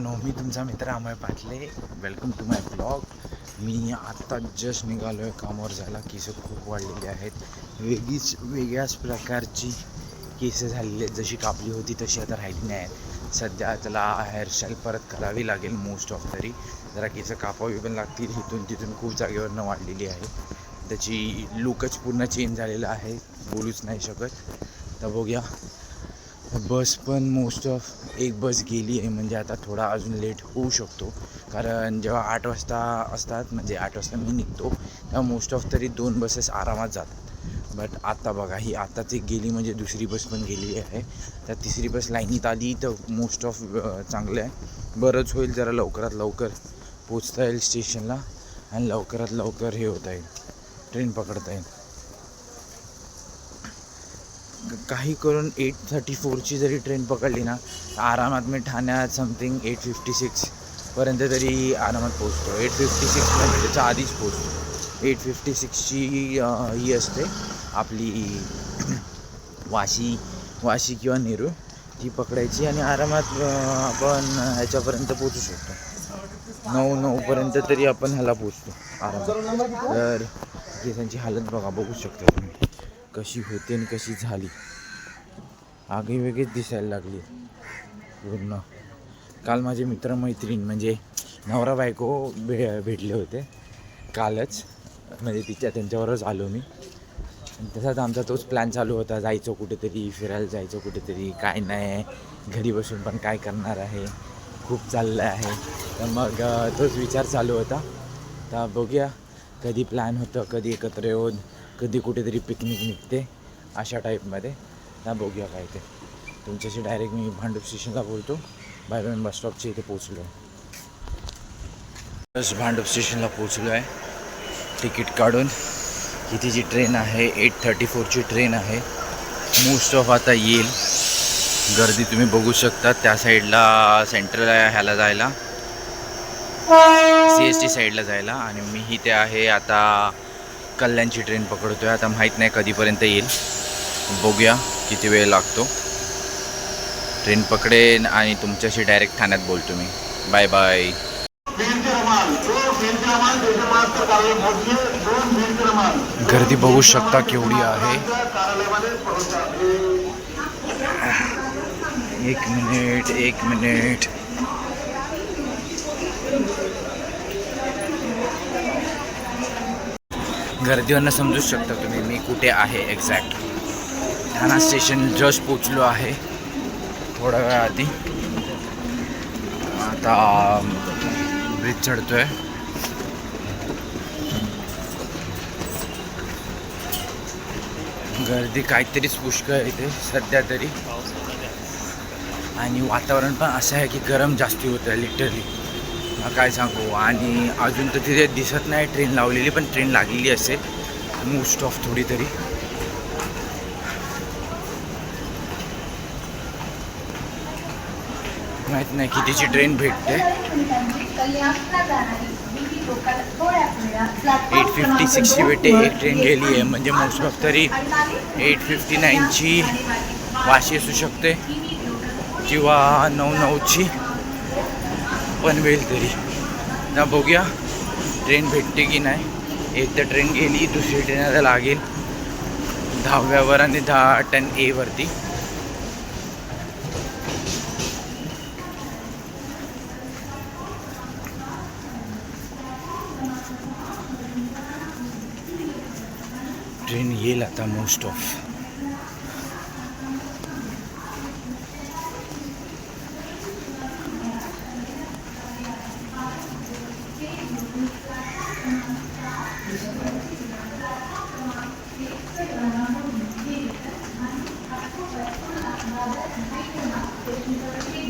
मित्रांनो, मी तुमचा मित्र Amay Patle. Welcome to my blog. मी आत्ता जस्ट निघालो आहे कामावर जायला. केस खूप वाढलेली आहेत, वेगळ्याच प्रकारची केस झालेली आहेत. जशी कापली होती तशी आता राहिली नाही आहेत. सध्या त्याला हेअरस्टाईल परत करावी लागेल. मोस्ट ऑफ तरी जरा केस कापावी पण लागतील. इथून तिथून खूप जागेवरनं वाढलेली आहे. त्याची लुकच पूर्ण चेंज झालेला आहे, बोलूच नाही शकत. तर बघूया. बस पण मोस्ट ऑफ एक बस गेली आहे, म्हणजे आता थोडा अजून लेट होऊ शकतो. कारण जेव्हा 8 वाजता असतात, म्हणजे 8 वाजता मी निघतो, तेव्हा मोस्ट ऑफ तरी 2 बसेस आरामात जातात. बट आता बघा, ही आताच एक गेली म्हणजे दुसरी बस पण गेली आहे. तर तिसरी बस लाईनीत आली तर मोस्ट ऑफ चांगलं आहे. बरंच होईल, जरा लवकरात लवकर पोचता येईल स्टेशनला आणि लवकरात लवकर हे होता येईल, ट्रेन पकडता येईल. काही करून 8:34ची जरी ट्रेन पकडली ना, आरामात मी ठाण्यात समथिंग 8:56पर्यंत तरी आरामात पोचतो. 8:56 म्हणजे त्याच्या आधीच पोचतो. 8:56ची ही असते आपली वाशी किंवा नेरूळ, ती पकडायची आणि आरामात आपण ह्याच्यापर्यंत पोचू शकतो. 9:09पर्यंत तरी आपण ह्याला पोचतो आरामात. तर केसांची हालत बघू शकता तुम्ही कशी होते आणि कशी झाली. आगी वेगळीच दिसायला लागली पूर्ण. काल माझे मित्रमैत्रीण म्हणजे नवरा बायको भेटले होते कालच, म्हणजे त्यांच्यावरच आलो मी. तसाच आमचा तोच प्लॅन चालू होता, जायचं कुठेतरी फिरायला, जायचं कुठेतरी. काय नाही, घरी बसून पण काय करणार आहे, खूप चाललं आहे. तर मग तोच विचार चालू होता. तर बघूया कधी प्लॅन होतं, कधी एकत्र येऊन, कधी कुठेतरी पिकनिक निघते अशा टाईपमध्ये. ना बघूया काय ते. तुमच्याशी डायरेक्ट मी भांडूप स्टेशनला बोलतो. बाय बस स्टॉपच्या इथे पोचलो आहे. बस भांडूप स्टेशनला पोचलो आहे. तिकीट काढून कितीची ट्रेन आहे, 8:34ची ट्रेन आहे. मोस्ट ऑफ आता येईल. गर्दी तुम्ही बघू शकता. त्या साईडला सेंट्रल ह्याला जायला, CST साईडला जायला, आणि मीही ते आहे आता कल्याणची ट्रेन पकडतो आहे. आता माहीत नाही कधीपर्यंत येईल, बघूया किती वेळ लागतो. ट्रेन पकडेन आणि तुमच्याशी डायरेक्ट ठाण्यात बोलतो मी. Bye bye. गर्दी बघू शकता केवढी आहे. एक मिनिट. गर्दीवरनं समजू शकता तुम्ही मी कुठे आहे एक्झॅक्ट. ठाणा स्टेशन जस्ट पोचलो आहे थोड्या वेळा आधी. आता ब्रिज चढतोय. गर्दी काहीतरीच पुष्कळ आहे इथे सध्या तरी, आणि वातावरण पण असं आहे की गरम जास्ती होतं आहे लिटरली, काय सांगू. आणि अजून तर तिथे दिसत नाही ट्रेन लावलेली, पण ट्रेन लागलेली असेल मोस्ट ऑफ थोडी तरी. माहीत नाही कितीची ट्रेन भेटते. 8:56ची भेटते. एक ट्रेन गेली आहे, म्हणजे मोस्ट ऑफ तरी 8:59ची वाशी असू शकते किंवा 9:09ची पण वेळ तरी. ना बघूया ट्रेन भेटते की नाही. एक तर ट्रेन गेली, दुसरी ट्रेन आता लागेल 10व्यावर आणि 10:10 वरती. ट्रेन येईल आता मोस्ट ऑफ.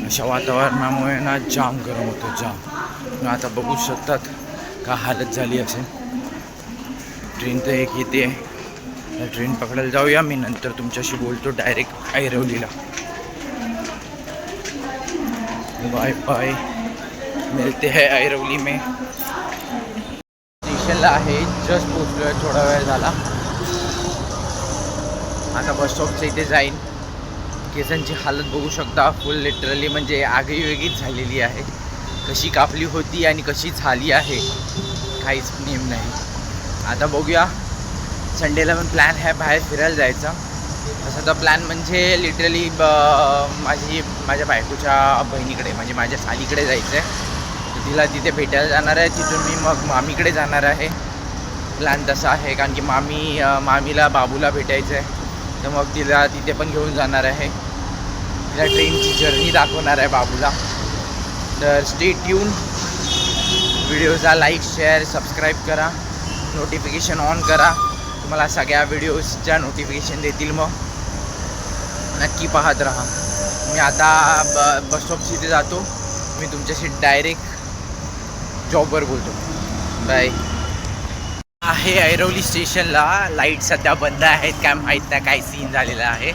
अशा वातावरणामुळे ना जाम गरम होतं, जाम. आता बघू शकतात का हालत झाली असेल. ट्रेन तर एक येते आहे, ट्रेन पकडायला जाऊया. मी नंतर तुमच्याशी बोलतो डायरेक्ट ऐरवलीला. बाय बाय, मिळते है ऐरवली में. स्टेशनला आहे, जस्ट पोचलो आहे, थोडा वेळ झाला. आता बस स्टॉपच्या इथे जाईन. केसांची हालत बघू शकता फुल लिटरली, म्हणजे आगही वेगळीच झालेली आहे. कशी कापली होती आणि कशी झाली आहे काहीच नेम नाही. आता बघूया, संडेला पण प्लॅन आहे बाहेर फिरायला जायचा. तसा तर प्लॅन म्हणजे लिटरली माझ्या बायकोच्या बहिणीकडे म्हणजे माझ्या सालीकडे जायचं आहे. तिला तिथे भेटायला जाणार आहे, तिथून मी मग मामीकडे जाणार आहे. प्लॅन तसा आहे कारण की मामीला बाबूला भेटायचं आहे, तर मग तिला तिथे पण घेऊन जाणार आहे. तिला ट्रेनची जर्नी दाखवणार आहे बाबूला. तर स्टे ट्यून, व्हिडिओचा लाईक शेअर सबस्क्राईब करा, नोटिफिकेशन ऑन करा, तुम्हाला सगळ्या व्हिडिओजच्या नोटिफिकेशन देतील. मग नक्की पाहत राहा. मी आता बस स्टॉप तिथे जातो. मी तुमच्याशी डायरेक्ट जॉबवर बोलतो. बाय. आहे ऐरोली स्टेशनला. लाईट सध्या बंद आहेत, काय माहीत नाही काय सीन झालेला आहे.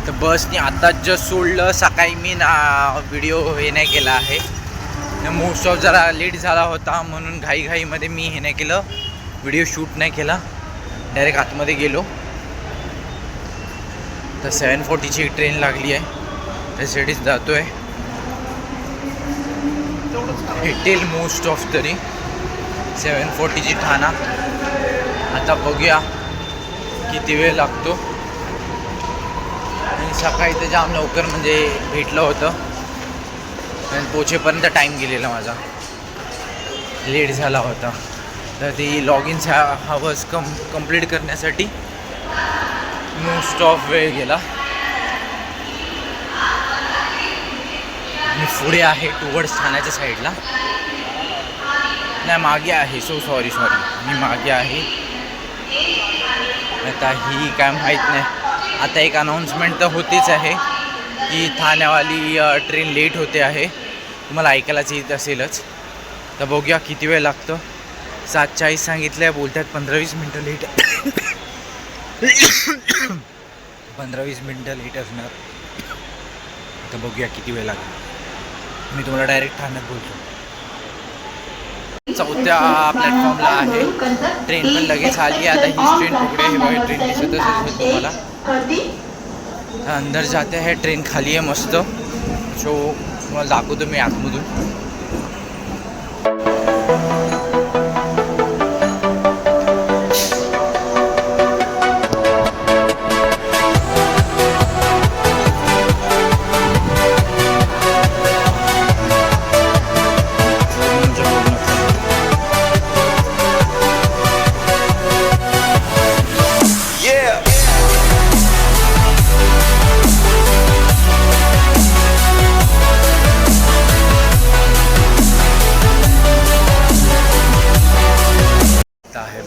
तर बसनी आत्ताच जस्ट सोडलं. सकाळी मी व्हिडिओ हे नाही केला आहे, मोस्ट ऑफ जरा लेट झाला होता म्हणून घाईमध्ये मी हे नाही केलं, व्हिडिओ शूट नाही केला. डायरेक्ट आतमध्ये गेलो. तर 7:40ची ट्रेन लागली आहे, त्यासाठीच जातो आहे. भेटेल मोस्ट ऑफ तरी 7:40ची ठाणा. आता बघूया किती वेळ लागतो. आणि सकाळी तर जाम लवकर म्हणजे भेटलं होतं, आणि पोचेपर्यंत टाईम गेलेला माझा, लेट झाला होता. तर ती लॉग इन हवर्स कंप्लीट करण्यासाठी मोस्ट ऑफ वेळ गेला. मी पुढे आहे टुवर्ड्स ठाण्याच्या साईडला, नाही मागे आहे. सॉरी मी मागे आहे. आता ही काय माहीत नाही. आता एक अनाऊन्समेंट तर होतीच आहे की ठाण्यावाली ट्रेन लेट होते आहे, तुम्हाला ऐकायलाच येत असेलच. तर बघूया किती वेळ लागतो. 7:40 सांगितलं आहे, बोलतात 15-20 मिनटं लेट. 15-20 मिनटं लेट असणार. तर बघूया किती वेळ लागेल. मी तुम्हाला डायरेक्ट ठाण्यात बोलतो. 4थ्या प्लॅटफॉर्मला आहे. ट्रेन पण लगेच आली. आता ही ट्रेन पुढे हे बघा, ट्रेन दिसतच असेल तुम्हाला. अंदर जाते आहे, ट्रेन खाली आहे मस्त. सो तुम्हाला दाखवतो मी आतमधून.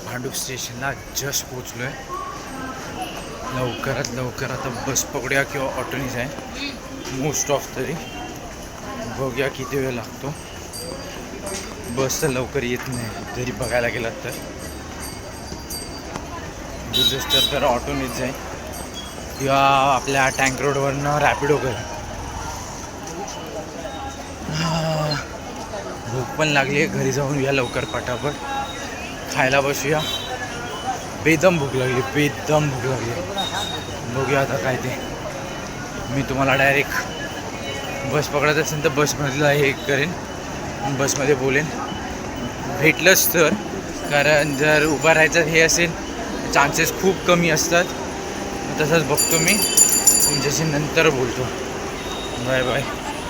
भांडूप स्टेशनला जस्ट पोचलो आहे. लवकरात लवकर आता बस पकडूया किंवा ऑटोनीच आहे मोस्ट ऑफ तरी. बघूया किती वेळ लागतो. बस तर लवकर येत नाही जरी बघायला गेलात तर. दुसरं तर ऑटोनीच आहे किंवा आपल्या टँक रोडवरनं रॅपिडो कर. भूक पण लागली आहे, घरी जाऊन या लवकर पटापट, खायला बसूया. बेदम भूक लागली. बघूया आता काय ते. मी तुम्हाला डायरेक्ट बस पकडत असेल तर बसमधला हे करेन, बसमध्ये बोलेन भेटलंच तर. कारण जर उभं राहायचं हे असेल चान्सेस खूप कमी असतात. तसंच बघतो मी, तुमच्याशी नंतर बोलतो. Bye bye.